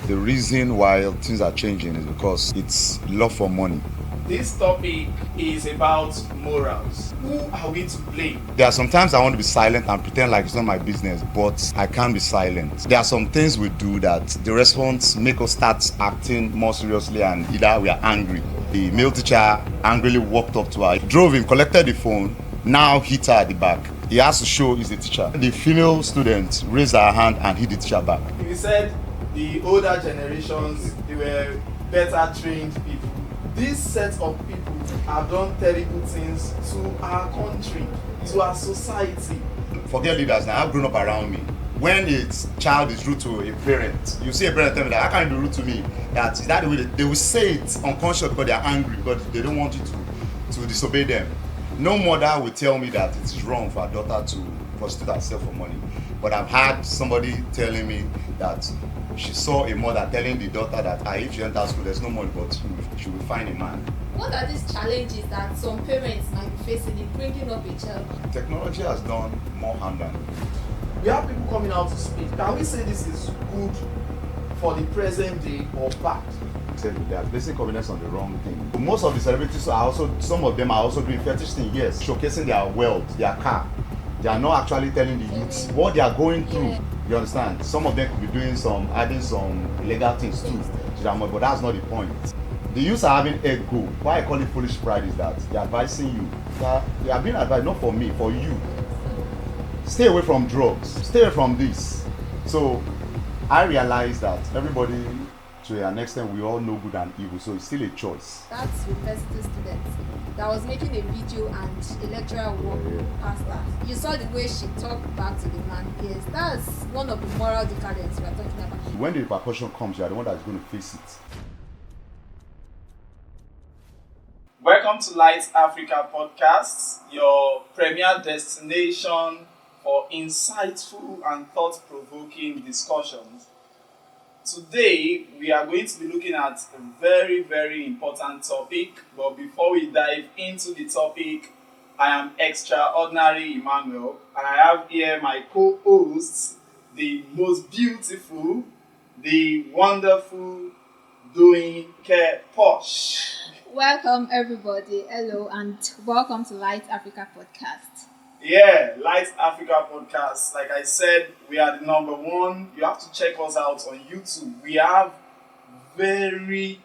The reason why things are changing is because it's love for money. This topic is about morals. Who are we to blame? There are sometimes I want to be silent and pretend like it's not my business, but I can't be silent. There are some things we do that the response make us start acting more seriously, and either we are angry. The male teacher angrily walked up to her, drove him, collected the phone, now hit her at the back. He has to show he's the teacher. The female student raised her hand and hit the teacher back. You said the older generations, they were better trained people. This set of people have done terrible things to our country, to our society. Forget leaders now, I've grown up around me. When a child is rude to a parent, you see a parent tell me that, how can you be rude to me? That is that the way they will say it unconscious because they are angry, because they don't want you to disobey them. No mother will tell me that it is wrong for a daughter to prostitute herself for money. But I've had somebody telling me that she saw a mother telling the daughter that if she enters school, there's no money, but she will find a man. What are these challenges that some parents might be facing in bringing up a child? Technology has done more harm than good. We have people coming out to speak. Can we say this is good for the present day or bad? They are placing confidence on the wrong thing. Most of the celebrities some of them are also doing fetish things, yes, showcasing their wealth, their car. They are not actually telling the youths what they are going through. Yeah. You understand? Some of them could be adding some illegal things too to their money, but that's not the point. The youths are having a goal. Why I call it foolish pride is that they're advising you. They are being advised not for me, for you. Stay away from drugs. Stay away from this. So I realize that everybody, to an extent, we all know good and evil, so it's still a choice. That's university students that was making a video and a lecturer walked past her. You saw the way she talked back to the man. Yes, that's one of the moral decadence we are talking about. When the repercussion comes, you are the one that's going to face it. Welcome to Lyte Africa Podcast, your premier destination for insightful and thought-provoking discussions. Today, we are going to be looking at a very, very important topic. But before we dive into the topic, I am extraordinary Emmanuel, and I have here my co-hosts, the most beautiful, the wonderful, doing care posh. Welcome everybody. Hello and welcome to Lyte Africa Podcast. Yeah, Lyte Africa Podcast. Like I said, we are the number one. You have to check us out on YouTube. We have very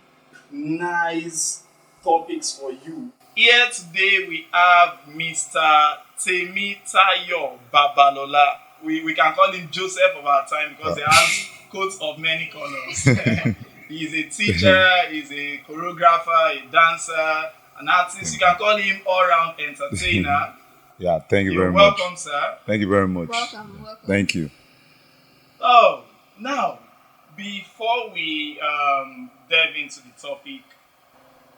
nice topics for you. Here today we have Mr. Temitayo Babalola. We can call him Joseph of our time because he has coats of many colors. He's a teacher, he's a choreographer, a dancer, an artist. You can call him all-round entertainer. Yeah, thank you very You're much. welcome, sir. Thank you very much. Welcome. Thank you. Oh, now, before we delve into the topic,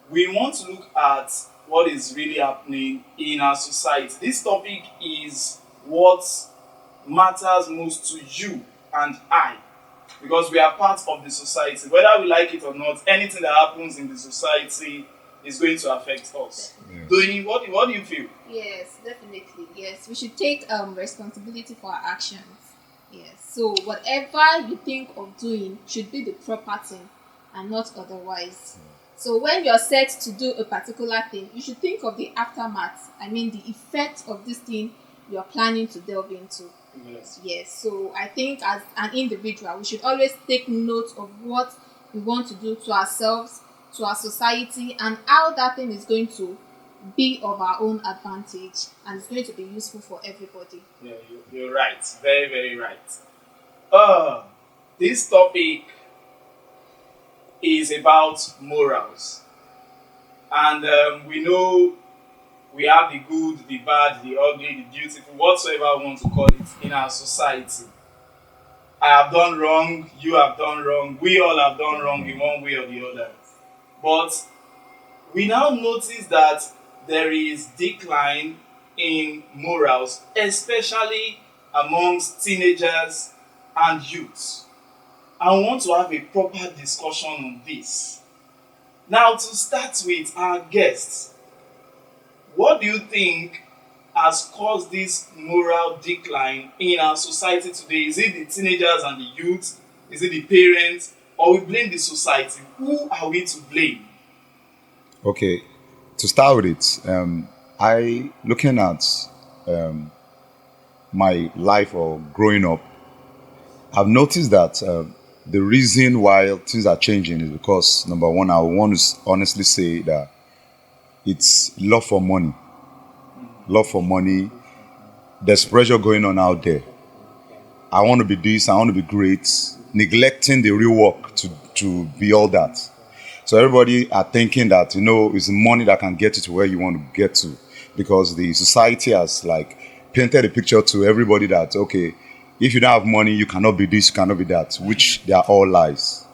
we want to look at what is really happening in our society. This topic is what matters most to you and I, because we are part of the society. Whether we like it or not, anything that happens in the society is going to affect us. Yes. Doing what do you feel? Yes, definitely. Yes, we should take responsibility for our actions. Yes, so whatever you think of doing should be the proper thing and not otherwise. So when you're set to do a particular thing, you should think of the aftermath. I mean, the effect of this thing you're planning to delve into. Yes. Yes, so I think as an individual, we should always take note of what we want to do to ourselves, to our society, and how that thing is going to be of our own advantage and it's going to be useful for everybody. Yeah, you're right. Very, very right. This topic is about morals. And we know we have the good, the bad, the ugly, the beautiful, whatsoever we want to call it in our society. I have done wrong, you have done wrong, we all have done wrong in one way or the other. But we now notice that there is decline in morals, especially amongst teenagers and youths. I want to have a proper discussion on this. Now, to start with our guests, what do you think has caused this moral decline in our society today? Is it the teenagers and the youth? Is it the parents? or we blame the society, who are we to blame? Okay, to start with it, I looking at um, my life or growing up, I've noticed that the reason why things are changing is because number one, I want to honestly say that it's love for money. Love for money. There's pressure going on out there. I want to be this, I want to be great, neglecting the real work to be all that. So everybody are thinking that, it's money that can get you to where you want to get to. Because the society has like painted a picture to everybody that, okay, if you don't have money, you cannot be this, you cannot be that, which they are all lies.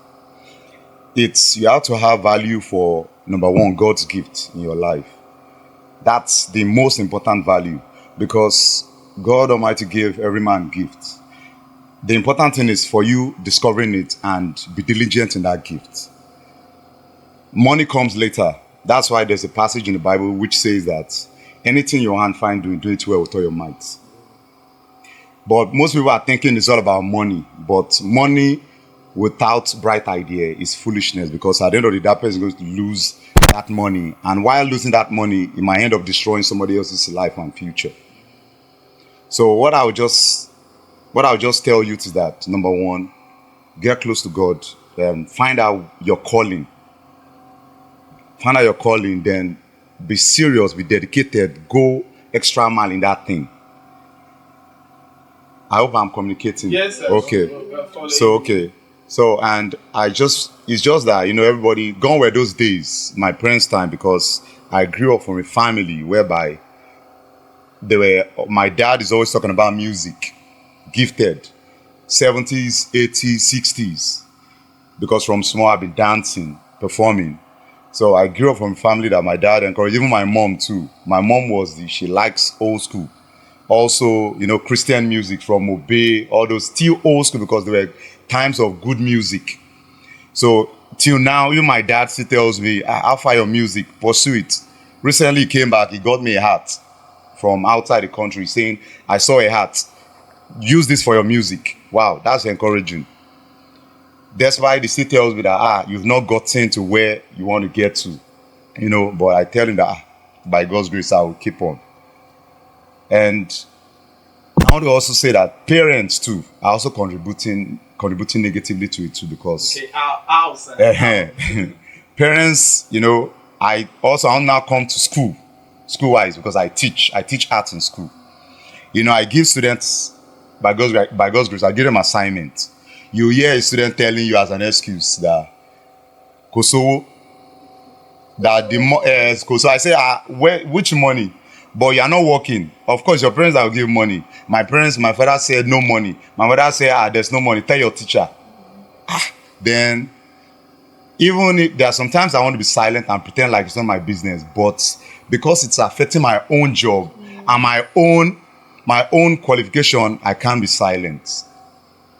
You have to have value for, number one, God's gift in your life. That's the most important value because God Almighty gave every man gifts. The important thing is for you discovering it and be diligent in that gift. Money comes later. That's why there's a passage in the Bible which says that anything your hand find doing, do it well with all your might. But most people are thinking it's all about money. But money without bright idea is foolishness because at the end of the day, that person is going to lose that money. And while losing that money, it might end up destroying somebody else's life and future. So what I'll just tell you is that, number one, get close to God, find out your calling. Find out your calling, then be serious, be dedicated, go extra mile in that thing. I hope I'm communicating. Yes, sir. Okay. And it's just that, everybody, gone were those days, my parents' time, because I grew up from a family whereby my dad is always talking about music, gifted, 70s, 80s, 60s, because from small I've been dancing, performing. So I grew up from a family that my dad encouraged, even my mom too. My mom she likes old school. Also, Christian music from Obey, all those still old school because there were times of good music. So till now, even my dad still tells me, how far your music, pursue it. Recently he came back, he got me a hat from outside the country saying, I saw a hat, use this for your music. Wow, that's encouraging. That's why he still tells me that, you've not gotten to where you want to get to, but I tell him that by God's grace, I will keep on. And I want to also say that parents too are also contributing negatively to it too because parents, I now come to school-wise because I teach arts in school. I give students by God's grace, I give them assignments. You hear a student telling you as an excuse that Kosovo, that so I say, which money? But you're not working. Of course, your parents will give money. My father said no money. My mother said, there's no money. Tell your teacher. Then, even if there are sometimes I want to be silent and pretend like it's not my business, but because it's affecting my own job and my own qualification, I can't be silent.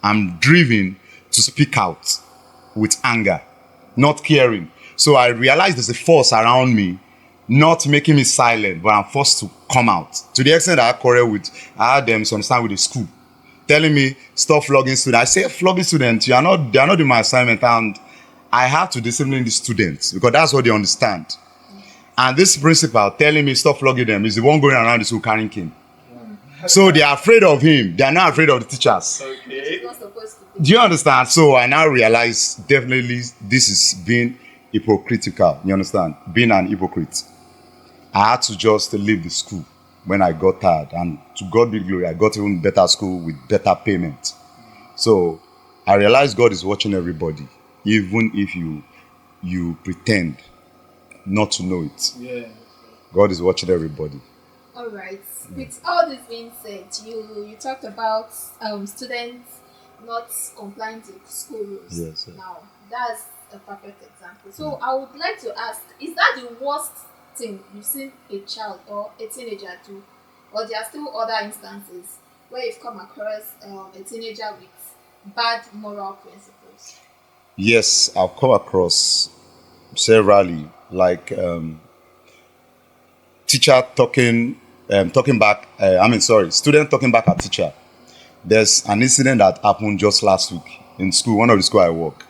I'm driven to speak out with anger, not caring. So I realize there's a force around me not making me silent, but I'm forced to come out. To the extent that I had them to understand with the school, telling me, stop flogging students. I say, flogging students, they are not doing my assignment, and I have to discipline the students because that's what they understand. And this principal telling me, stop flogging them, is the one going around the school carrying cane. So they are afraid of him. They are not afraid of the teachers. Okay. Do you understand? So I now realize definitely this is being hypocritical. You understand? Being an hypocrite. I had to just leave the school when I got tired. And to God be glory, I got even better school with better payment. So I realized God is watching everybody, even if you pretend not to know it. Yeah. God is watching everybody. All right. With all this being said, you talked about students not complying to school rules. Yes. Now, that's a perfect example. So I would like to ask, is that the worst thing you've seen a child or a teenager do? Or there are still other instances where you've come across a teenager with bad moral principles? Yes, I've come across severally, like teacher talking back. Student talking back at teacher. There's an incident that happened just last week in school, one of the school I work.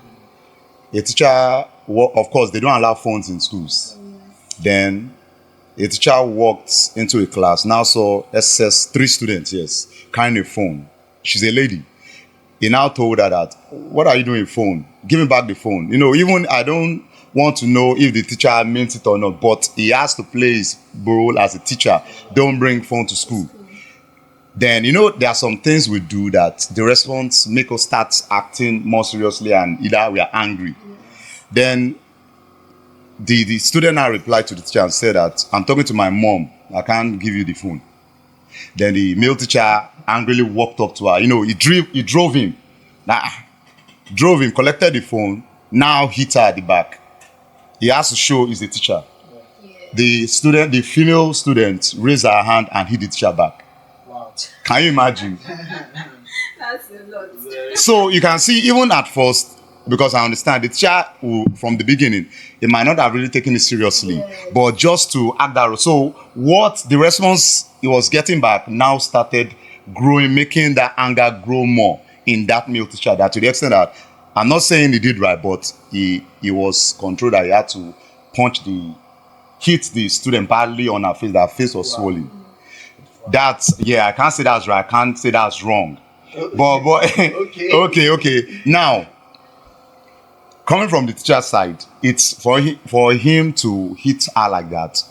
a teacher, of course, they don't allow phones in schools. Then a teacher walked into a class, now saw SS, 3 students, yes, carrying a phone. She's a lady. He now told her that, what are you doing with phone? Give me back the phone. Even I don't want to know if the teacher meant it or not, but he has to play his role as a teacher. Don't bring phone to school. Then, there are some things we do that the response make us start acting more seriously, and either we are angry. Then the student now replied to the teacher and said that, I'm talking to my mom. I can't give you the phone. Then the male teacher angrily walked up to her. He drove him. Drove him, collected the phone, now hit her at the back. He has to show he's the teacher. The female student raised her hand and hit the teacher back. Wow. Can you imagine? That's a lot. So you can see, even at first, because I understand the teacher from the beginning, he might not have really taken it seriously, but just to act that role. So what the response he was getting back now started growing, making that anger grow more in that male teacher, that to the extent that I'm not saying he did right, but he was controlled, that he had to hit the student badly on her face, that her face was swollen. I can't say that's right, I can't say that's wrong. But okay. Now, coming from the teacher's side, it's for him to hit her like that,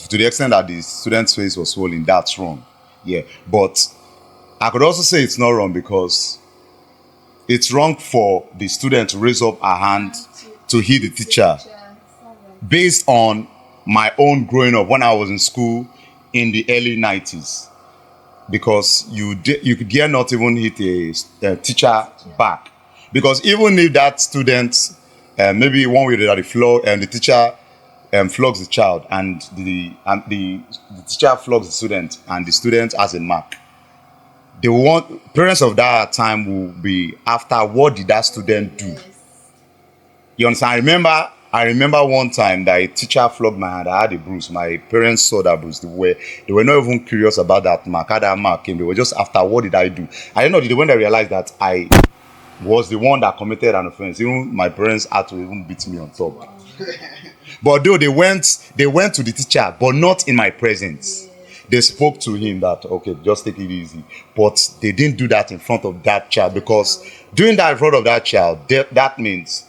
to the extent that the student's face was swollen, that's wrong. Yeah, but I could also say it's not wrong, because it's wrong for the student to raise up her hand to hit the teacher. Based on my own growing up when I was in school in the early 90s, because you could dare not even hit a teacher back, because even if that student maybe one way or the other the teacher flogs the child, and the teacher flogs the student, and the student has a mark, parents of that time will be after, what did that student do? You understand? I remember one time that a teacher flogged my hand. I had a bruise. My parents saw that bruise. They were not even curious about that mark. How that mark came, they were just after, what did I do? I don't know. When they realized that I was the one that committed an offense, even my parents had to even beat me on top. Wow. But though they went to the teacher, but not in my presence. They spoke to him that, okay, just take it easy. But they didn't do that in front of that child, because doing that in front of that child, that means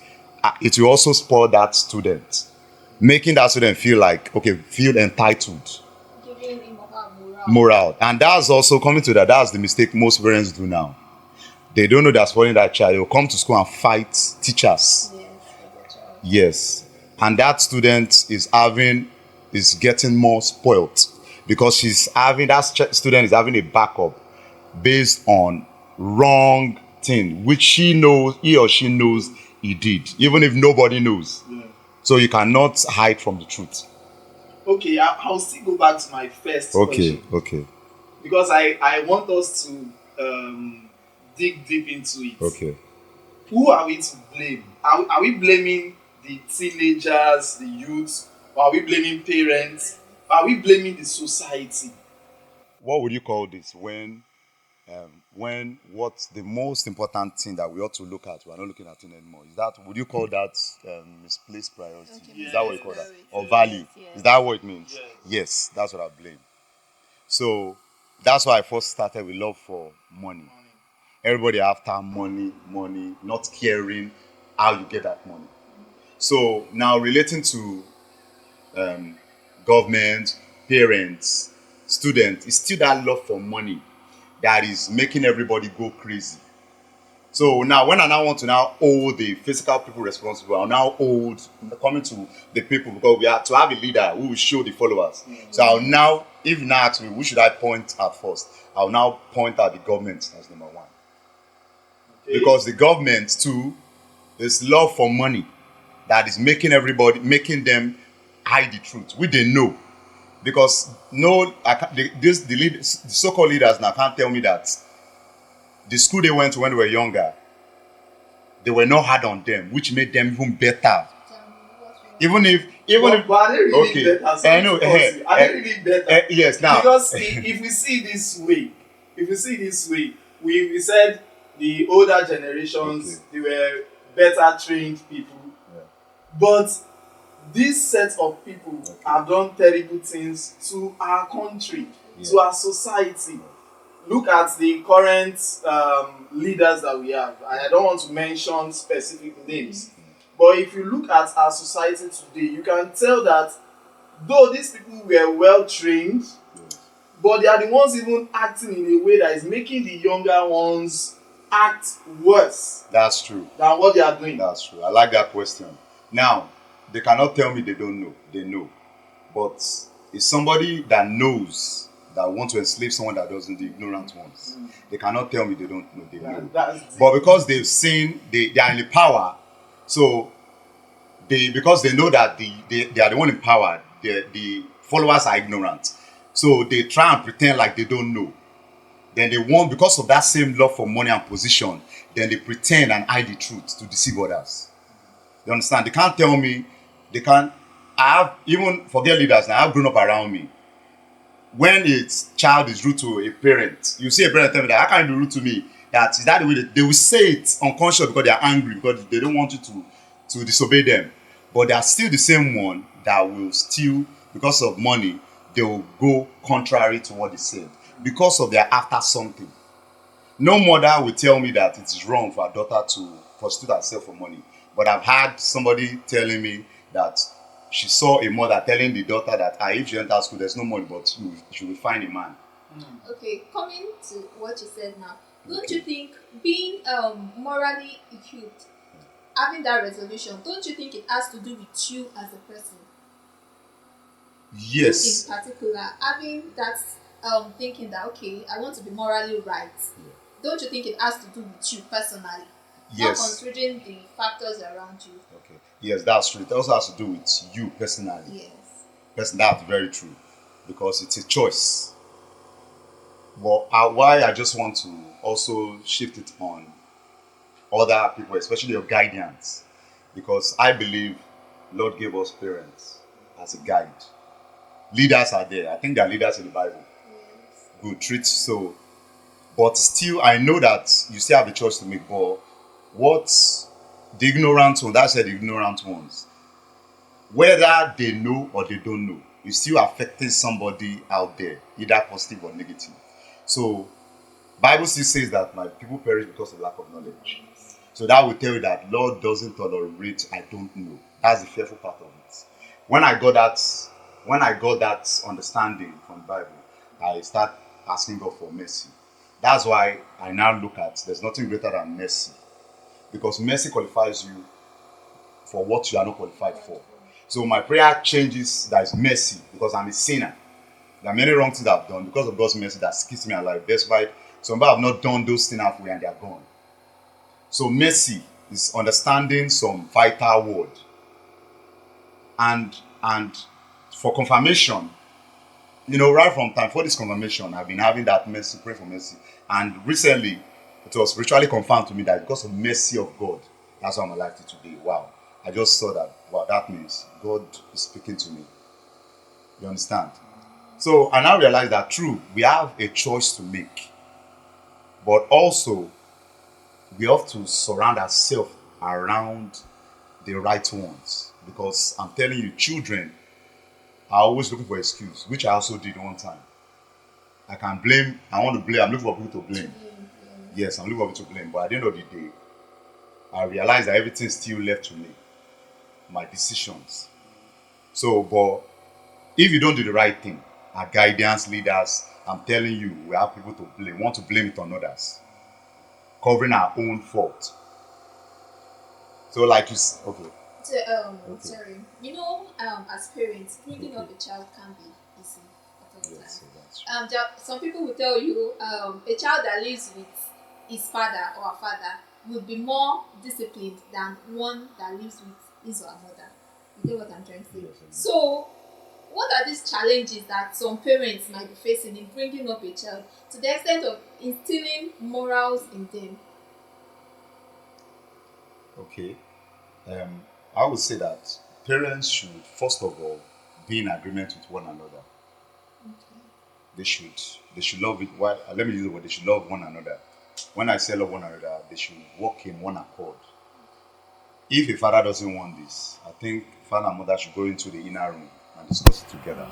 it will also spoil that student, making that student feel entitled. Giving him Moral. And that's also coming to that. That's the mistake most parents do now. They don't know they're spoiling that child. They'll come to school and fight teachers. Yes. And that student is getting more spoiled, because student is having a backup based on wrong thing, which he or she knows he did, even if nobody knows. So you cannot hide from the truth. Okay, I'll still go back to my first question. Okay. Because I want us to dig deep into it. Okay. Who are we to blame? Are we blaming the teenagers, the youths, or are we blaming parents? Are we blaming the society? What would you call this when what's the most important thing that we ought to look at? We're not looking at it anymore. Would you call that misplaced priority? Okay. Is that what you call that? Or value? Yes. Is that what it means? Yes. That's what I blame. So that's why I first started with love for money. Everybody after money, not caring how you get that money. So now relating to government, parents, students, it's still that love for money that is making everybody go crazy. So now when I now want to now hold the physical people responsible, I'll now coming to the people, because we have to have a leader who will show the followers. So I'll now, if now ask me, who should I point at first? I'll now point at the government as number one. Okay. Because the government too is love for money that is making them hide the truth, which they know. Because the so-called leaders now can't tell me that the school they went to when they were younger, they were not hard on them, which made them even better. Even if are they really okay, better? I know. Are they really better? Yes. Now, because if we see this way, we said the older generations, they were better trained people. But this set of people have done terrible things to our country, to our society. Look at the current leaders that we have. I don't want to mention specific names, but if you look at our society today, you can tell that though these people were well trained, but they are the ones even acting in a way that is making the younger ones act worse. That's true. Than what they are doing. That's true. I like that question. Now, they cannot tell me they don't know. They know. But it's somebody that knows that want to enslave someone that doesn't, the ignorant ones. They cannot tell me they don't know. They know. But because they've seen, they are in the power, so because they know that they are the one in power, the followers are ignorant. So they try and pretend like they don't know. Then they want, because of that same love for money and position, then they pretend and hide the truth to deceive others. You understand? They can't tell me, they can't, I have, even forget leaders now, I have grown up around me. When a child is rude to a parent, you see a parent tell me that, how can you be rude to me? That is that the way they will say it unconscious because they are angry, because they don't want you to disobey them. But they are still the same one that will still, because of money, they will go contrary to what they said. Because of their after something. No mother will tell me that it is wrong for a daughter to prostitute herself for money. But I've had somebody telling me that she saw a mother telling the daughter that if she enters school, there's no money, but she will find a man. Okay, coming to what you said now, don't you think being morally equipped, having that resolution, don't you think it has to do with you as a person? Yes. You in particular, having that thinking that, okay, I want to be morally right. Don't you think it has to do with you personally? Yes. Not considering the factors around you. Okay. Yes, that's true. It also has to do with you personally. Yes. That's very true. Because it's a choice. But why I just want to also shift it on other people, especially your guidance. Because I believe Lord gave us parents as a guide. Leaders are there. I think there are leaders in the Bible. Yes. Good, treat so. But still, I know that you still have a choice to make. But what's the ignorant ones? That's the ignorant ones. Whether they know or they don't know, it's still affecting somebody out there, either positive or negative. So, Bible still says that my people perish because of lack of knowledge. So that will tell you that Lord doesn't tolerate I don't know. That's the fearful part of it. When I got that understanding from the Bible, I start asking God for mercy. That's why I now look at there's nothing greater than mercy. Because mercy qualifies you for what you are not qualified for. So my prayer changes, that is mercy, because I'm a sinner. There are many wrong things I've done because of God's mercy that keeps me alive. Despite some people have not done those things halfway and they are gone. So mercy is understanding some vital word. And for confirmation, right from time for this confirmation, I've been having that mercy, pray for mercy. And recently, it was spiritually confirmed to me that because of mercy of God, that's why I'm alive till today. Wow. I just saw that, wow, that means God is speaking to me. You understand? So I now realize that true, we have a choice to make. But also, we have to surround ourselves around the right ones. Because I'm telling you, children are always looking for excuse, which I also did one time. I can blame, I want to blame, I'm looking for people to blame. Yes, I'm looking for people to blame. But at the end of the day, I realized that everything is still left to me. My decisions. So, but if you don't do the right thing, our guidance leaders, I'm telling you, we have people to blame, want to blame it on others, covering our own fault. So, like you, okay. So, sorry. As parents, bringing up a child can be easy at all times. Some people will tell you, a child that lives with his father or her father will be more disciplined than one that lives with his or her mother. You get what I'm trying to say? So, what are these challenges that some parents might be facing in bringing up a child to the extent of instilling morals in them? Okay. I would say that parents should, first of all, be in agreement with one another. Okay. They should love it. Well, let me use the word. They should love one another. When I say love one another, they should work in one accord. if a father doesn't want this, I think father and mother should go into the inner room and discuss it together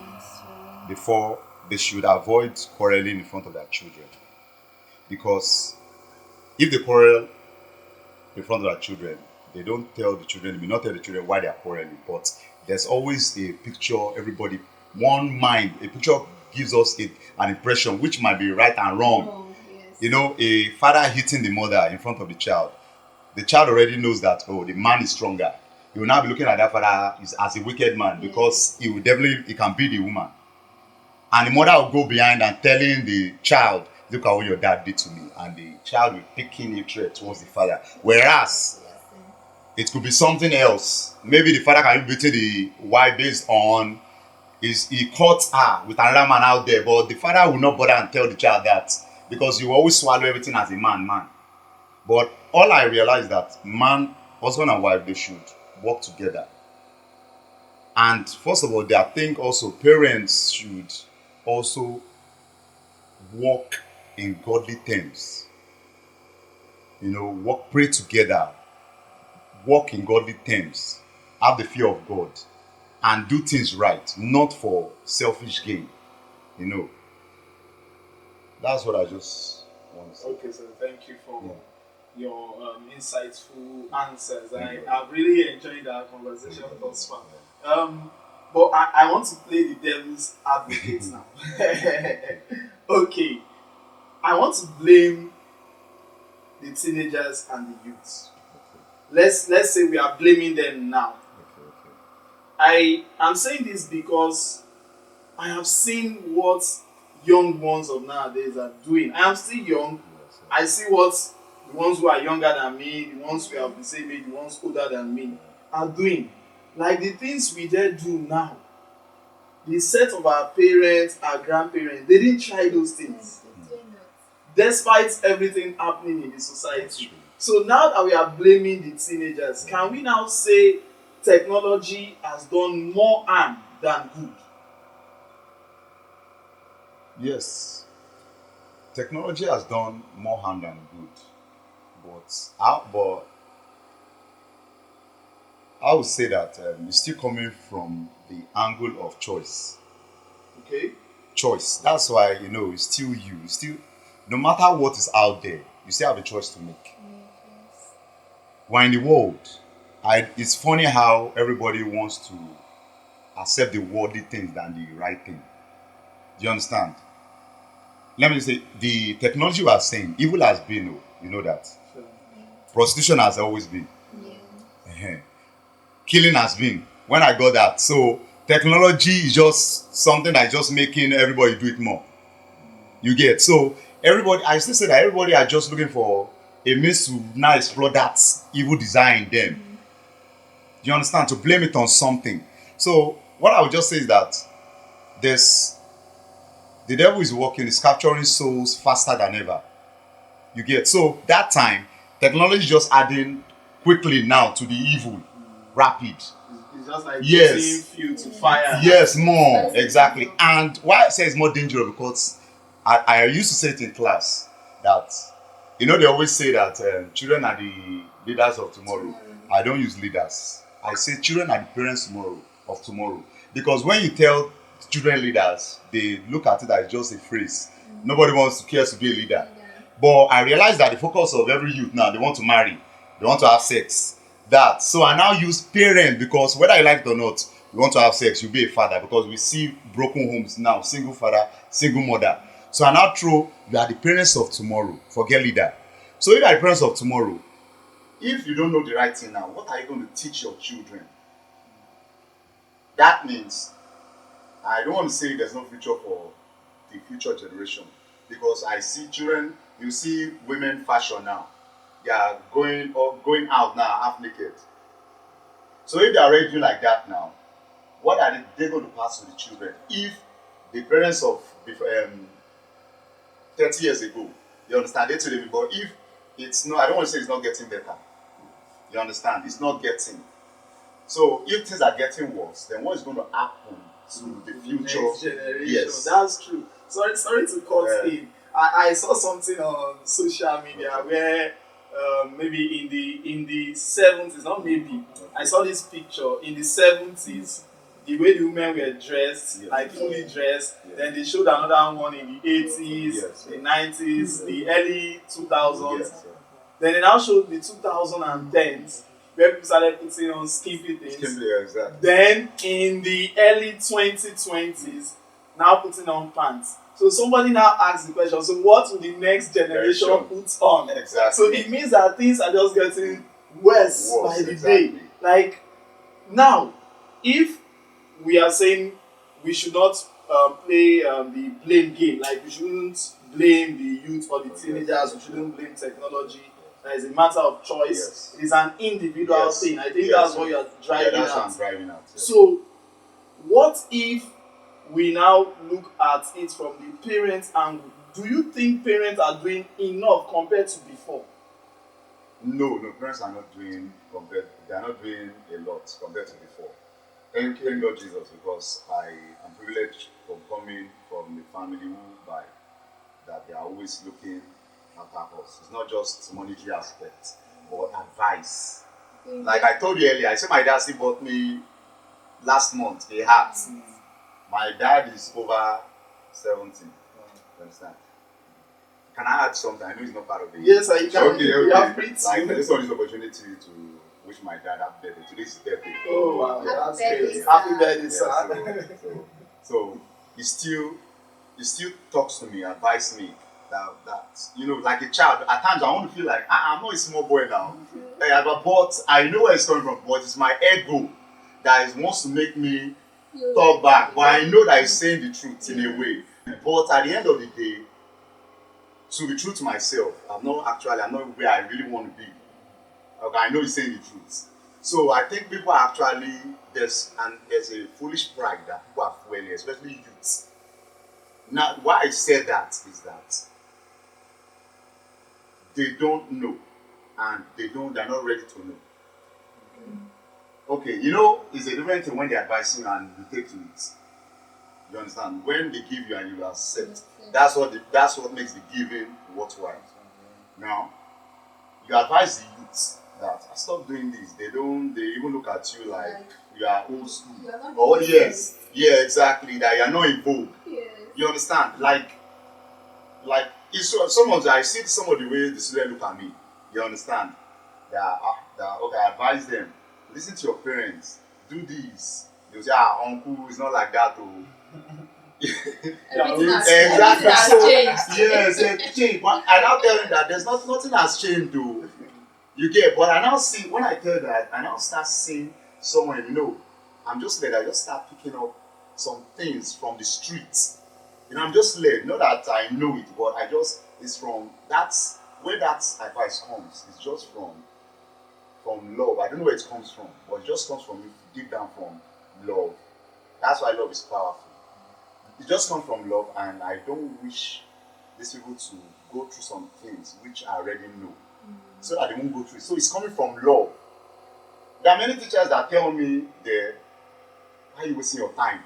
before they should avoid quarreling in front of their children. Because if they quarrel in front of their children, they don't tell the children, they may not tell the children why they are quarreling, but there's always a picture, everybody, one mind, a picture gives us an impression which might be right and wrong. Yes. You know, a father hitting the mother in front of the child already knows that, oh, the man is stronger. He will now be looking at that father as a wicked man because he can beat the woman. And the mother will go behind and telling the child, look at what your dad did to me. And the child will pick in hatred towards the father. Whereas it could be something else. Maybe the father can be beating the wife based on he caught her with another man out there, but the father will not bother and tell the child that because you always swallow everything as a man. But all I realize that husband and wife, they should work together. And first of all, I think also parents should also walk in godly terms. You know, pray together, walk in godly terms, have the fear of God, and do things right, not for selfish gain. You know, that's what I just want to say. Okay, so thank you for your insightful answers. Thank you. I've really enjoyed our conversation thus far. But I want to play the devil's advocate now. Okay, I want to blame the teenagers and the youths. Let's say we are blaming them now. I am saying this because I have seen what young ones of nowadays are doing. I am still young. I see what the ones who are younger than me, the ones who have the same age, the ones older than me are doing. Like the things we did do now. The set of our parents, our grandparents, they didn't try those things. Despite everything happening in the society. So now that we are blaming the teenagers, can we now say technology has done more harm than good? Yes. Technology has done more harm than good. But I would say that it's still coming from the angle of choice. Okay. Choice. That's why, it's still you. It's still, no matter what is out there, you still have a choice to make. Yes. We're in the world. It's funny how everybody wants to accept the worldly things than the right thing. Do you understand? Let me say, the technology we are saying, evil has been, you know that. Sure. Prostitution has always been. Yeah. Killing has been. When I got that. So, technology is just something that's just making everybody do it more. You get? So, I still say that everybody are just looking for a means to now explore that evil design in them. Do you understand? To blame it on something. So, what I would just say is that the devil is working, is capturing souls faster than ever. You get? So, that time, technology is just adding quickly now to the evil. Rapid. It's just like Yes. putting fuel to fire. Yes, more. Exactly. And why I say it's more dangerous, because I used to say it in class that, they always say that children are the leaders of tomorrow. I don't use leaders. I say children are the parents of tomorrow. Because when you tell children leaders, they look at it as just a phrase. Nobody cares to be a leader. But I realize that the focus of every youth now, they want to marry. They want to have sex. So I now use parent, because whether you like it or not, you want to have sex, you'll be a father, because we see broken homes now, single father, single mother. So I now throw, you are the parents of tomorrow, forget leader. So if you are the parents of tomorrow, if you don't know the right thing now, what are you going to teach your children? That means, I don't want to say there's no future for the future generation, because I see children, you see women fashion now. They are going out now half naked. So if they are already doing like that now, what are they going to pass to the children? If the parents of 30 years ago, you understand, they told them, but if it's not, I don't want to say it's not getting better. You understand? It's not getting. So if things are getting worse, then what is going to happen to the future? Next generation. Yes. That's true. Sorry to cut in. I saw something on social media where maybe in the 70s, not maybe. I saw this picture in the 70s. The way the women were dressed, Yes. like fully dressed. Yes. Then they showed another one in the 80s, Yes. the 90s, the early 2000s. Yes. Then they now showed the 2010s, where people started putting on skimpy things. Yeah, exactly. Then in the early 2020s, now putting on pants. So somebody now asks the question, so what will the next generation put on? Exactly. So it means that things are just getting worse by the exactly. day. Like now, if we are saying we should not play the blame game, like we shouldn't blame the youth or the teenagers, we shouldn't blame technology. That is a matter of choice. Yes. It is an individual Yes. thing. I think Yes. that's what you are driving Yeah, that's what at. I'm driving at. Yeah. So, what if we now look at it from the parents' angle? Do you think parents are doing enough compared to before? No, parents are not doing they are not doing a lot compared to before. Thank God Jesus, because I am privileged from coming from a family who by that they are always looking after us. It's not just monetary aspect, but advice. Like I told you earlier, I said my dad still bought me last month a hat. My dad is over 70. You understand? Can I add something? I know it's not part of it. Yes, I can. Okay. You have free to. Like, I just want this opportunity to wish my dad happy birthday. Today's his birthday. Oh wow, Happy that's birthday, great. sir. Happy birthday, Yeah, sir. so he still talks to me, advises me that like a child. At times I want to feel like I'm not a small boy now. But I know where it's coming from. But it's my ego that wants to make me talk back. But I know that he's saying the truth in a way. But at the end of the day, to be true to myself, I'm not where I really want to be. Okay, I know he's saying the truth. So I think people are actually there's a foolish pride that people are fueling, especially youths. Now, why I said that is that they don't know, and they're not ready to know. Okay, it's a different thing when they advise you and you take to it. You understand? When they give you and you accept, that's what makes the giving worthwhile. Now, you advise the youths that stop doing this. They even look at you like you are old school. Oh yes, yeah, exactly. That you are not in vogue. Yes. You understand? Like it's I see some of the way the students look at me. You understand? That okay, I advise them. Listen to your parents. Do this. They say, uncle, it's not like that. Oh. Everything has Exactly. changed. Yes, it changed. But I now tell you that nothing has changed though. You get, but I now see when I tell that, I now start seeing someone I'm just led. I just start picking up some things from the streets. I'm just led. Not that I know it, but it's from that's where that advice comes. It's just from love. I don't know where it comes from, but it just comes from deep down from love. That's why love is powerful. It just comes from love, and I don't wish these people to go through some things which I already know, so that they won't go through it. So it's coming from love. There are many teachers that tell me, why are you wasting your time?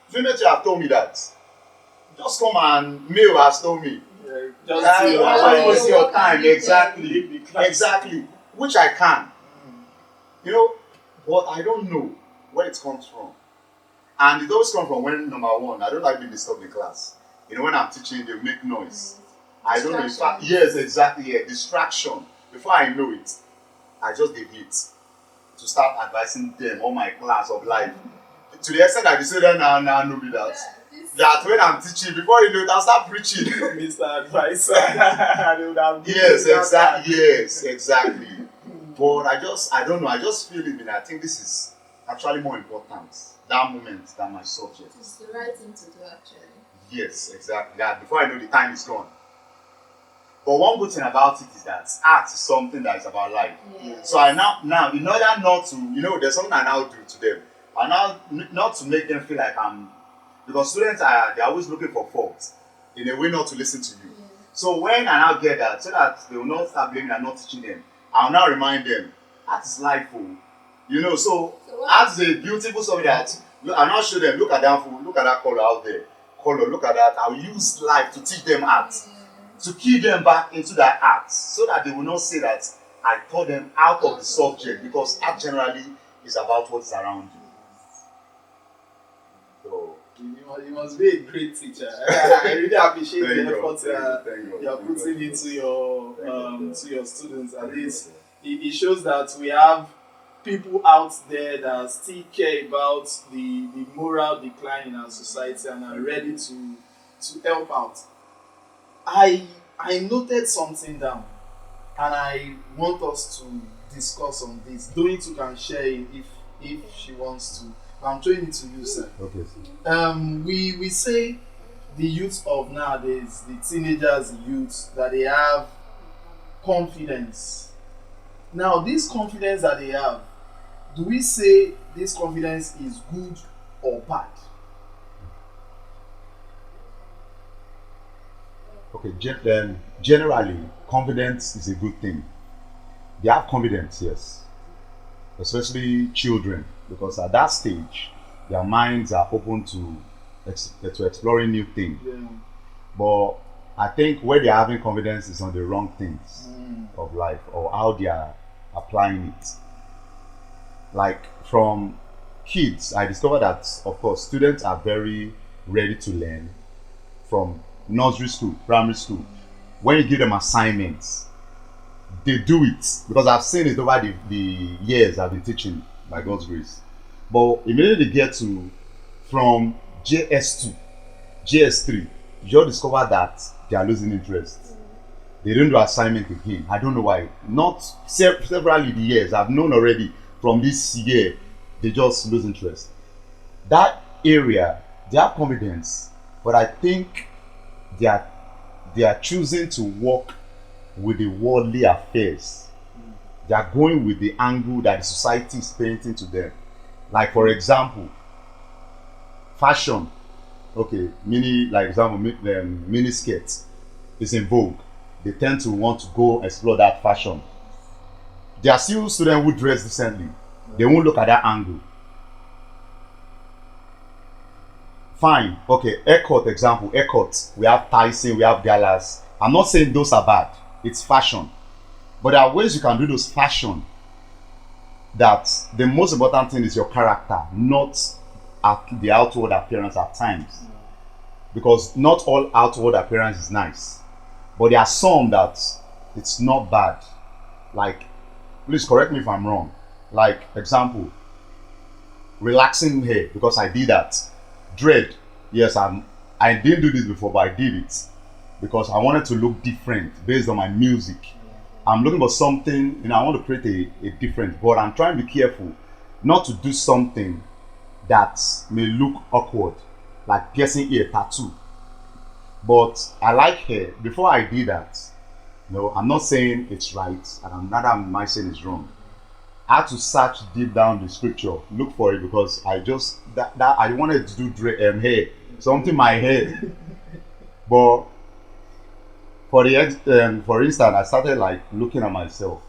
Female teacher have told me that. Just come and male has told me. Why are you wasting your time? Exactly. Which I can. But I don't know where it comes from. And it always comes from when, number one, I don't like being disturbed in class. When I'm teaching, they make noise. I don't know. In fact, yes, exactly. Yeah, distraction. Before I know it, I just deviate to start advising them on my class of life. To the extent that they say that now know me that. That when I'm teaching, before you know it, I'll start preaching. Mr. Advisor. Yes, exactly. But I don't know. I just feel it. I think this is actually more important. That moment than my subject. It's the right thing to do, actually. Yes, exactly. That before I know the time is gone. But one good thing about it is that art is something that is about life. Yes. So I now in order not to, there's something I now do to them. I now not to make them feel like because students they're always looking for faults in a way not to listen to you. Yes. So when I now get that, so that they will not start blaming and not teaching them, I'll now remind them art is life. So art is a beautiful something that I'll now show them. Look at that color out there. Look at that. I'll use life to teach them art. to key them back into their acts so that they will not say that I taught them out of the subject, because art generally is about what's around you. So, you must be a great teacher. I really appreciate the effort you're putting into your to your students. At least it shows that we have people out there that still care about the moral decline in our society and are ready to help out. I noted something down, and I want us to discuss on this. Doing to can share it if she wants to. I'm throwing it to you, sir. okay. We say the youth of nowadays, the teenagers, the youth, that they have confidence. Now, this confidence that they have, do we say this confidence is good or bad? Okay, generally, confidence is a good thing. They have confidence, yes, especially children, because at that stage, their minds are open to exploring new things. Yeah. But I think where they're having confidence is on the wrong things of life, or how they are applying it. Like from kids, I discovered that, of course, students are very ready to learn from nursery school, primary school. When you give them assignments, they do it, because I've seen it over the years I've been teaching by God's grace. But immediately they get to from JS2, JS3, you just discover that they are losing interest. They don't do assignment again. I don't know why. Not several years I've known already. From this year, they just lose interest. That area, they have confidence, but I think they are choosing to work with the worldly affairs. They are going with the angle that the society is painting to them. Like for example, fashion. Okay, mini skirts is in vogue. They tend to want to go explore that fashion. There are still students who dress decently. They won't look at that angle. Fine. Okay, haircut example. Haircut. We have Tyson, we have galas. I'm not saying those are bad. It's fashion. But there are ways you can do those fashion that the most important thing is your character, not the outward appearance at times. Because not all outward appearance is nice. But there are some that it's not bad. Like, please correct me if I'm wrong. Like, example, relaxing hair, because I did that. Dread, yes, I didn't do this before, but I did it because I wanted to look different based on my music. I'm looking for something, I want to create a difference, but I'm trying to be careful not to do something that may look awkward, like piercing ear, tattoo. But I like hair. Before I did that, I'm not saying it's right, and neither am I saying it's wrong. I had to search deep down the scripture, look for it, because I just that I wanted to do hair, something my hair. But for instance, I started like looking at myself,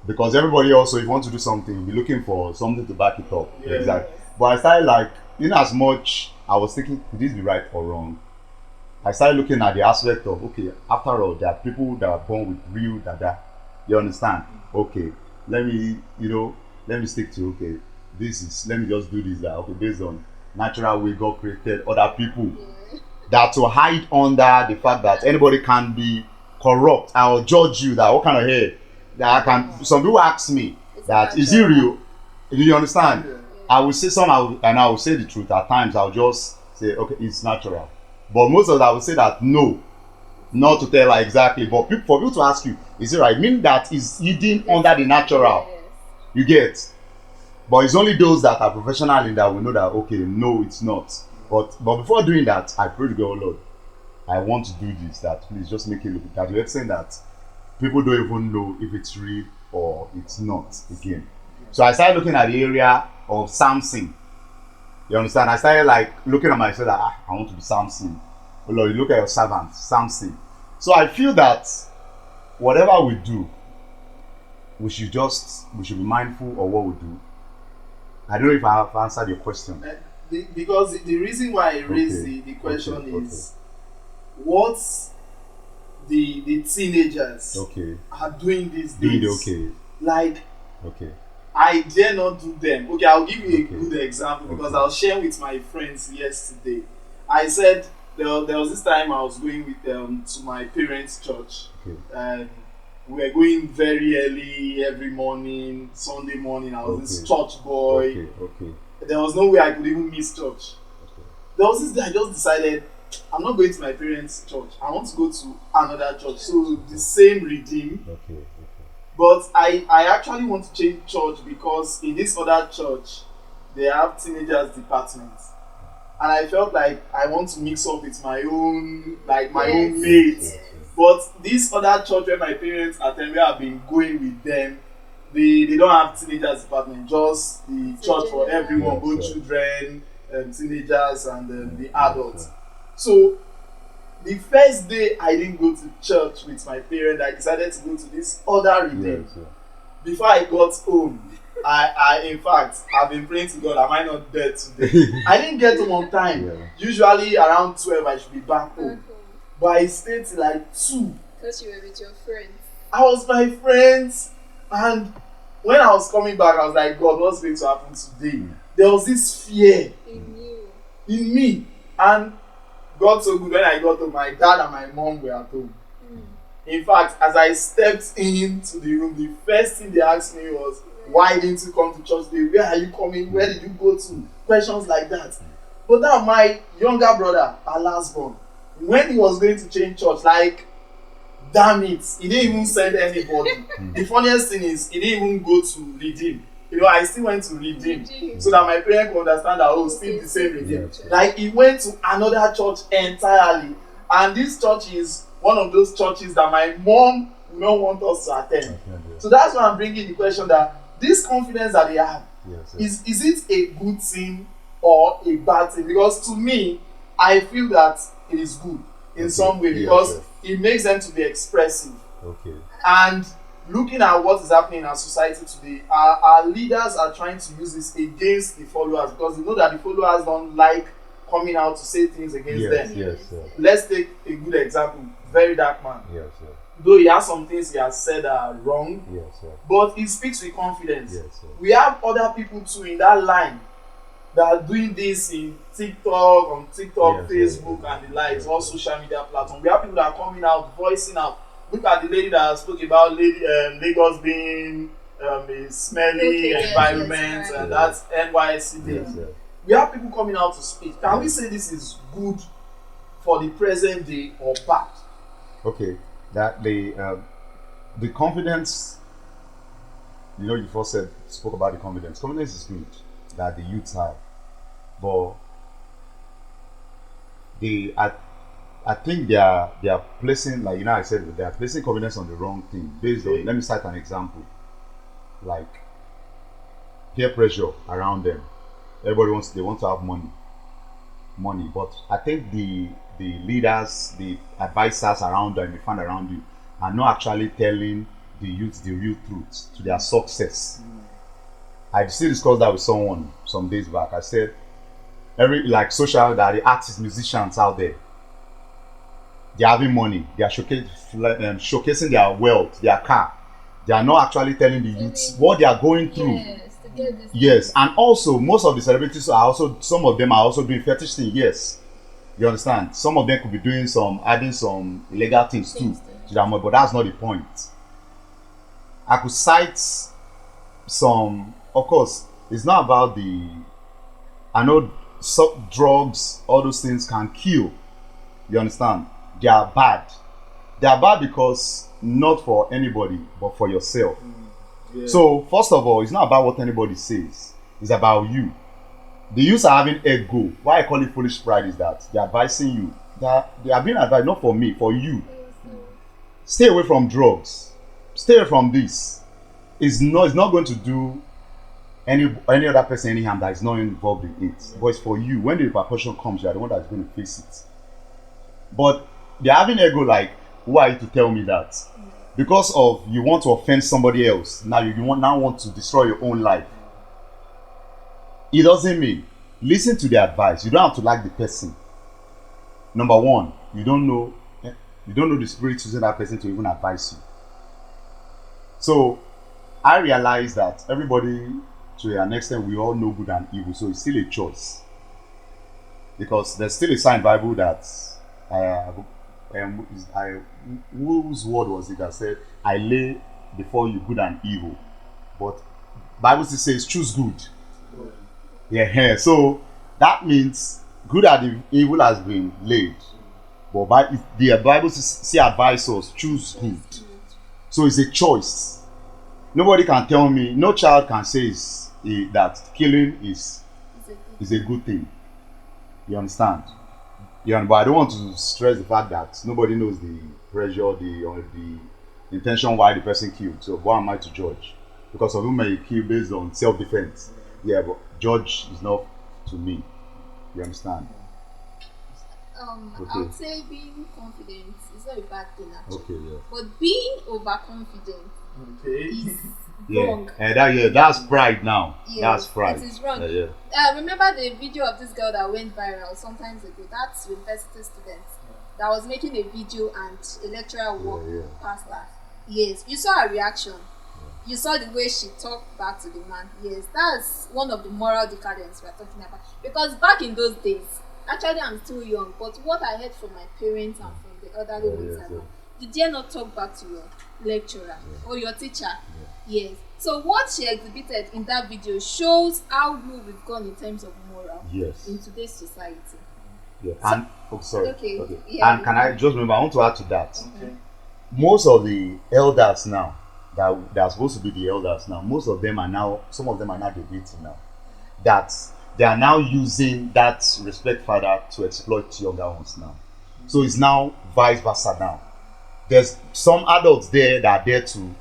because everybody also, if you want to do something, be looking for something to back it up. Yeah. Exactly. But I started like, in as much I was thinking, could this be right or wrong? I started looking at the aspect of, okay, after all, there are people that are born with real dada. You understand? Okay, let me stick to, okay, let me just do this, that, okay, based on natural way God created other people. That to hide under the fact that anybody can be corrupt. I will judge you that what kind of hair that I can. Some people ask me that is it real? Do you understand? I will say and I will say the truth. At times I'll just say, okay, it's natural. But most of them I will say that no, not to tell her exactly. But for people to ask you, is it right? Mean that is hidden under the natural. You get. But it's only those that are professional in that will know that, okay, no, it's not. But before doing that, I pray to God, oh Lord, I want to do this, that please just make it look that the extent that people don't even know if it's real or it's not again. So I started looking at the area of Samson. You understand? I started like looking at myself like, I want to be Samson. Oh Lord, you look at your servant, Samson. So I feel that whatever we do, we should be mindful of what we do. I don't know if I have answered your question. Because the reason why I raised the question is, what the teenagers Okay. are doing these Doing days. the okay. Like, Okay. I dare not do them. Okay, I'll give you a Okay. good example because Okay. I was sharing with my friends yesterday. I said there was this time I was going with to my parents' church, Okay. and we were going very early every morning, Sunday morning. I was this Okay. church boy. Okay. Okay. There was no way I could even miss church. Okay. There was this day I just decided I'm not going to my parents' church. I want to go to another church. So the same redeem. Okay. Okay. But I actually want to change church because in this other church they have teenagers department. And I felt like I want to mix up with my own own mates. Yes. But this other church where my parents attend, where I've been going with them, they don't have teenagers department, just the church for everyone, Yes, both sir. children, teenagers, and the Yes, adults. sir. So the first day I didn't go to church with my parents, I decided to go to this other redeem. Yes, sir. Before I got home, I in fact I've been praying to God, am I not dead today? I didn't get home on time. Yeah. Usually around 12 I should be back home. Okay. But I stayed till like 2. Because you were with your friends. I was with my friends, and when I was coming back, I was like, God, what's going to happen today? There was this fear In you. in me, and God so good. When I got home, my dad and my mom were at home. In fact, as I stepped into the room, the first thing they asked me was, why didn't you come to church today? Where are you coming? Where did you go to? Questions like that. But now my younger brother, our last born, when he was going to change church, like, damn it, he didn't even send anybody. The funniest thing is, he didn't even go to redeem. You know, I still went to redeem so that my parents could understand that, oh, still the same redeem. Yes, yes. Like, he went to another church entirely, and this church is one of those churches that my mom will not want us to attend. So that's why I'm bringing the question that this confidence that they have, Yes, yes. is it a good thing or a bad thing? Because to me, I feel that it is good in Okay. some way Yes, because yes. it makes them to be expressive. Okay. And looking at what is happening in our society today, our leaders are trying to use this against the followers because they know that the followers don't like coming out to say things against Yes, them. yes, yes. Let's take a good example. Very dark man. Yes, yes. Though he has some things he has said that are wrong, Yes, yes. but he speaks with confidence. Yes, yes. We have other people too in that line that are doing this in TikTok, on TikTok, Yes, yes, Facebook, yes, and the likes, yes, all yes. social media platforms. We have people that are coming out, voicing out. Look at the lady that spoke about Lagos being a smelly Okay, yes, environment, yes, right. and that's NYC there. Yes, yes. We have people coming out to speak. Can we say this is good for the present day or bad? Okay. That the confidence, you know, you first spoke about the confidence. Confidence is good that the youths have, but I think they are placing, like, you know, I said they are placing confidence on the wrong thing based on. Let me cite an example, like peer pressure around them. Everybody they want to have money, but I think the leaders, the advisors around them, the fan around you, are not actually telling the youth the real truth to their success. I still discussed that with someone some days back. I said like social, that the artists, musicians out there, they're having money, they are showcasing their wealth, their car. They are not actually telling the youths what they are going through. Yes, to get this. Yes, and also most of the celebrities are also, some of them are also doing fetish things. Yes, you understand. Some of them could be doing adding some illegal things too to their money, but that's not the point. I could cite some. Of course, it's not about I know drugs, all those things can kill. You understand? They are bad. They are bad because not for anybody, but for yourself. Yeah. So, first of all, it's not about what anybody says. It's about you. The youths are having ego. Why I call it foolish pride is that they're advising you. They are being advised, not for me, for you. Stay away from drugs. Stay away from this. It's not going to do any other person any harm that is not involved in it. But it's for you. When the repercussion comes, you are the one that's going to face it. But they're having ego like, who are you to tell me that? Because of you want to offend somebody else, now you want to destroy your own life. It doesn't mean. Listen to the advice. You don't have to like the person. Number one, you don't know. You don't know the spirit using that person to even advise you. So I realized that everybody, to an extent, we all know good and evil. So it's still a choice. Because there's still a sign in the Bible that whose word was it that said, I lay before you good and evil. But Bible still says choose good. Yeah. So that means good and evil has been laid. But the Bible still advises us choose good. So it's a choice. Nobody can tell me, no child can say that killing is a good thing. You understand? Yeah, but I don't want to stress the fact that nobody knows the pressure, the intention why the person killed. So why am I to judge? Because of whom may kill based on self-defense. Yeah, but judge is not to me. You understand? I would say being confident is not a bad thing actually. Okay, yeah. But being overconfident is wrong. That's pride now. Yes, that's pride. It is wrong. Remember the video of this girl that went viral sometimes ago? That's university students that was making a video and a lecturer walked past her. Yes, you saw her reaction. You saw the way she talked back to the man. Yes, that's one of the moral decadence we're talking about. Because back in those days, actually I'm still young, but what I heard from my parents and from the elderly ones, you dare not talk back to your lecturer or your teacher. Yes. So what she exhibited in that video shows how low we've gone in terms of moral in today's society. Yeah. So, and okay. Yeah, and can I just remember? I want to add to that. Okay. Most of the elders now that are supposed to be the elders now, some of them are now debating now that they are now using that respect father to exploit younger ones now. So it's now vice versa now. There's some adults there that are there to.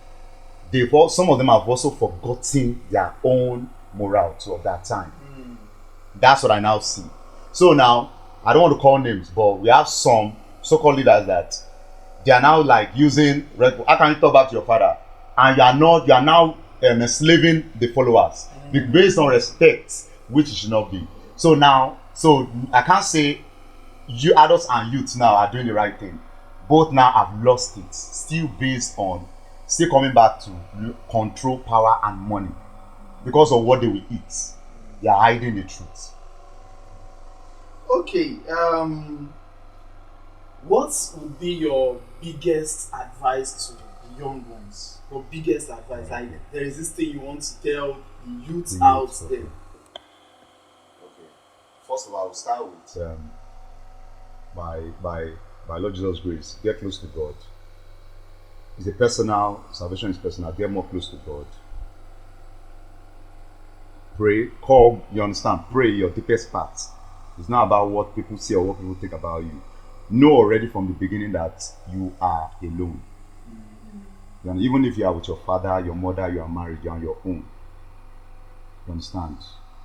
Some of them have also forgotten their own morality of that time. That's what I now see. So now, I don't want to call names, but we have some so-called leaders that they are now like using, how can you talk back to your father? And you are now enslaving the followers based on respect, which it should not be. So I can't say you adults and youths now are doing the right thing. Both now have lost it, still coming back to control, power, and money because of what they will eat. They are hiding the truth. Okay. What would be your biggest advice to the young ones? Your biggest advice, like there is this thing you want to tell the youth out there. Okay. First of all, I will start with by Lord Jesus' grace. Get close to God. It's a personal, salvation is personal. Get more close to God. Pray, you understand? Pray your deepest part. It's not about what people say or what people think about you. Know already from the beginning that you are alone. And even if you are with your father, your mother, you are married, you are on your own. You understand?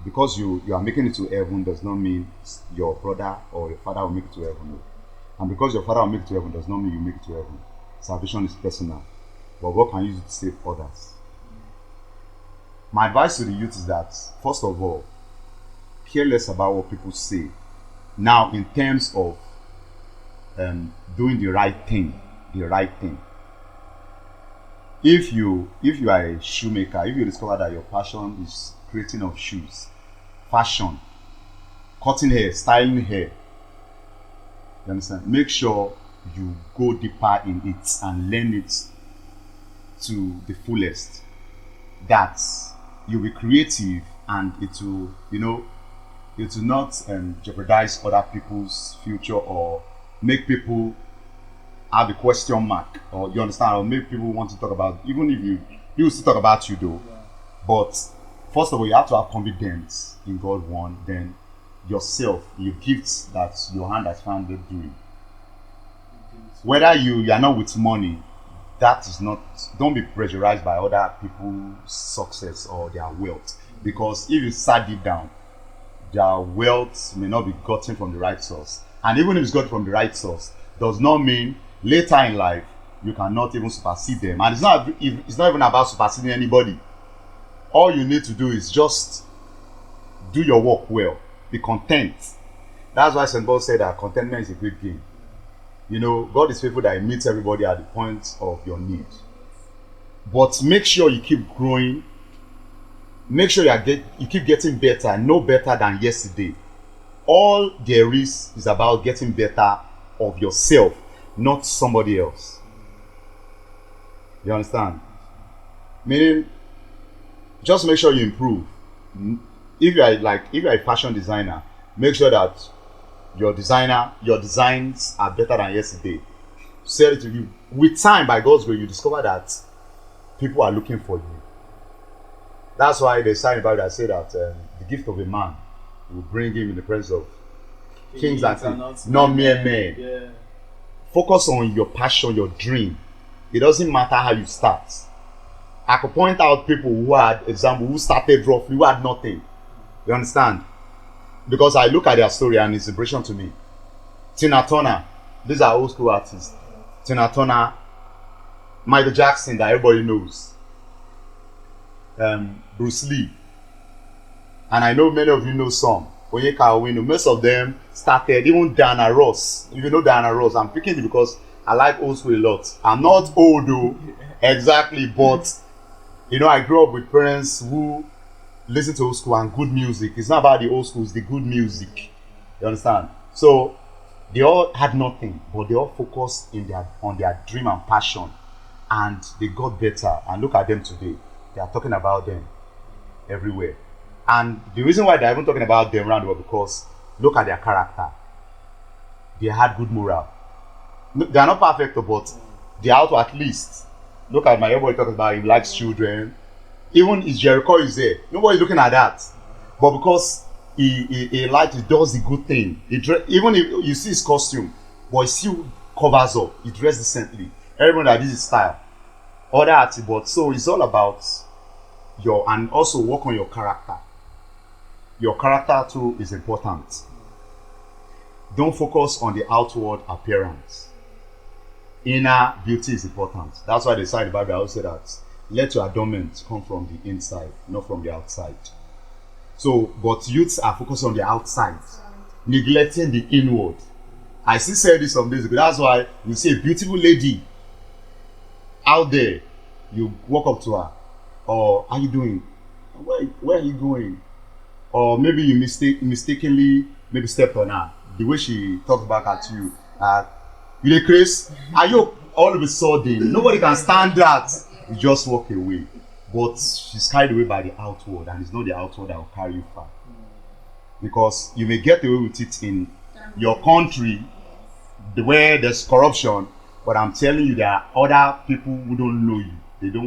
Because you are making it to heaven does not mean your brother or your father will make it to heaven. And because your father will make it to heaven does not mean you make it to heaven. Salvation is personal. But God can use it to save others. My advice to the youth is that, first of all, care less about what people say. Now, in terms of doing the right thing. If you are a shoemaker, if you discover that your passion is creating of shoes, fashion, cutting hair, styling hair, you understand? Make sure you go deeper in it and learn it to the fullest. That you'll be creative and it will not jeopardize other people's future or make people have a question mark, or you understand, or make people want to talk about, even if you still talk about you though. But first of all, you have to have confidence in God one, then yourself, your gifts that your hand has found it doing. Whether you are not with money, that is not, don't be pressurized by other people's success or their wealth, because if you sat deep down, their wealth may not be gotten from the right source. And even if it's got from the right source, does not mean later in life you cannot even supersede them. And it's not even about superseding anybody. All you need to do is just do your work well. Be content. That's why St. Paul said that contentment is a great gain. You know, God is faithful that He meets everybody at the point of your need. But make sure you keep growing. Make sure you keep getting better, no better than yesterday. All there is about getting better of yourself, not somebody else. You understand? Meaning, just make sure you improve. If you are a fashion designer, make sure that your designs are better than yesterday. Sell it to you. With time, by God's grace, you discover that people are looking for you. That's why they sign about that say that the gift of a man will bring him in the presence of kings and queens, not mere men. Yeah. Focus on your passion, your dream. It doesn't matter how you start. I could point out people who started roughly, who had nothing. You understand? Because I look at their story and it's inspiration to me. Tina Turner, these are old school artists. Tina Turner, Michael Jackson, that everybody knows. Bruce Lee. And I know many of you know some. Onyeka Owino. Most of them started, even Diana Ross. If you know Diana Ross, I'm picking it because I like old school a lot. I'm not old though, exactly, but you know, I grew up with parents who listen to old school and good music. It's not about the old school, it's the good music. You understand? So they all had nothing, but they all focused on their dream and passion, and they got better. And look at them today. They are talking about them everywhere. And the reason why they're even talking about them around the world, because look at their character. They had good moral. They are not perfect, but they are out at least. Look at everybody talking about him, likes children. Even his Jericho is there. Nobody's looking at that. But because he does the good thing. Even if you see his costume, but he still covers up. He dressed decently. Everyone that is his style. Other artists, but so it's all about and also work on your character. Your character too is important. Don't focus on the outward appearance. Inner beauty is important. That's why they say in the Bible also that let your adornment come from the inside, not from the outside. So, but youths are focused on the outside, neglecting the inward. I still said this some days ago. That's why you see a beautiful lady out there, you walk up to her, or how you doing? Where are you going? Or maybe you mistakenly maybe stepped on her. The way she talks back at you, you dey craze? Are you all of a sudden? Nobody can stand that. You just walk away. But she's carried away by the outward, and it's not the outward that will carry you far. Because you may get away with it in your country, where there's corruption, but I'm telling you, there are other people who don't know you.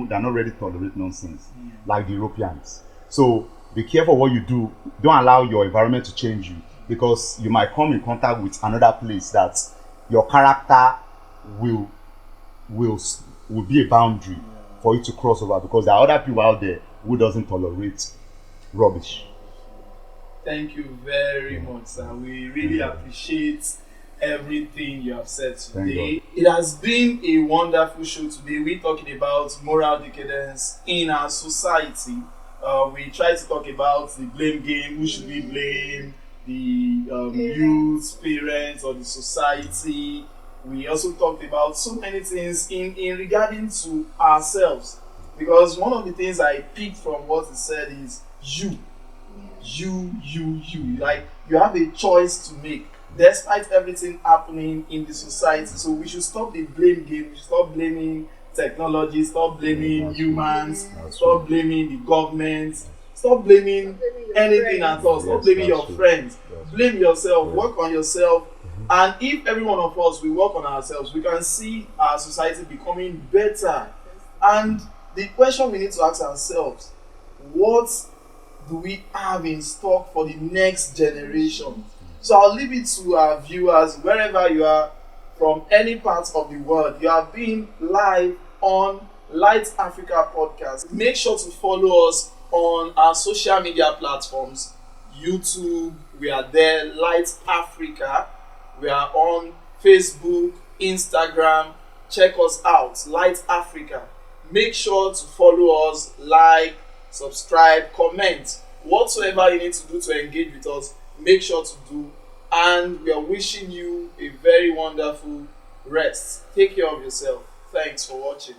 They're not ready to tolerate nonsense, like the Europeans. So be careful what you do. Don't allow your environment to change you, because you might come in contact with another place that your character will be a boundary for you to cross over, because there are other people out there who doesn't tolerate rubbish. Thank you very much, sir. We really appreciate everything you have said today. It has been a wonderful show today. We're talking about moral decadence in our society. We try to talk about the blame game. Who should we blame? The youth, parents, or the society. We also talked about so many things in regarding to ourselves. Because one of the things I picked from what he said is you. Like, you have a choice to make despite everything happening in the society. So we should stop the blame game. We should stop blaming technology, stop blaming humans, stop blaming the government, stop blaming anything at all. Stop blaming your friends. Blame yourself, work on yourself. And if every one of us, we work on ourselves, we can see our society becoming better. And the question we need to ask ourselves, what do we have in stock for the next generation? So I'll leave it to our viewers, wherever you are, from any part of the world. You have been live on Lyte Africa podcast. Make sure to follow us on our social media platforms. YouTube, we are there, Lyte Africa. We are on Facebook, Instagram. Check us out, Lyte Africa. Make sure to follow us, like, subscribe, comment. Whatsoever you need to do to engage with us, make sure to do. And we are wishing you a very wonderful rest. Take care of yourself. Thanks for watching.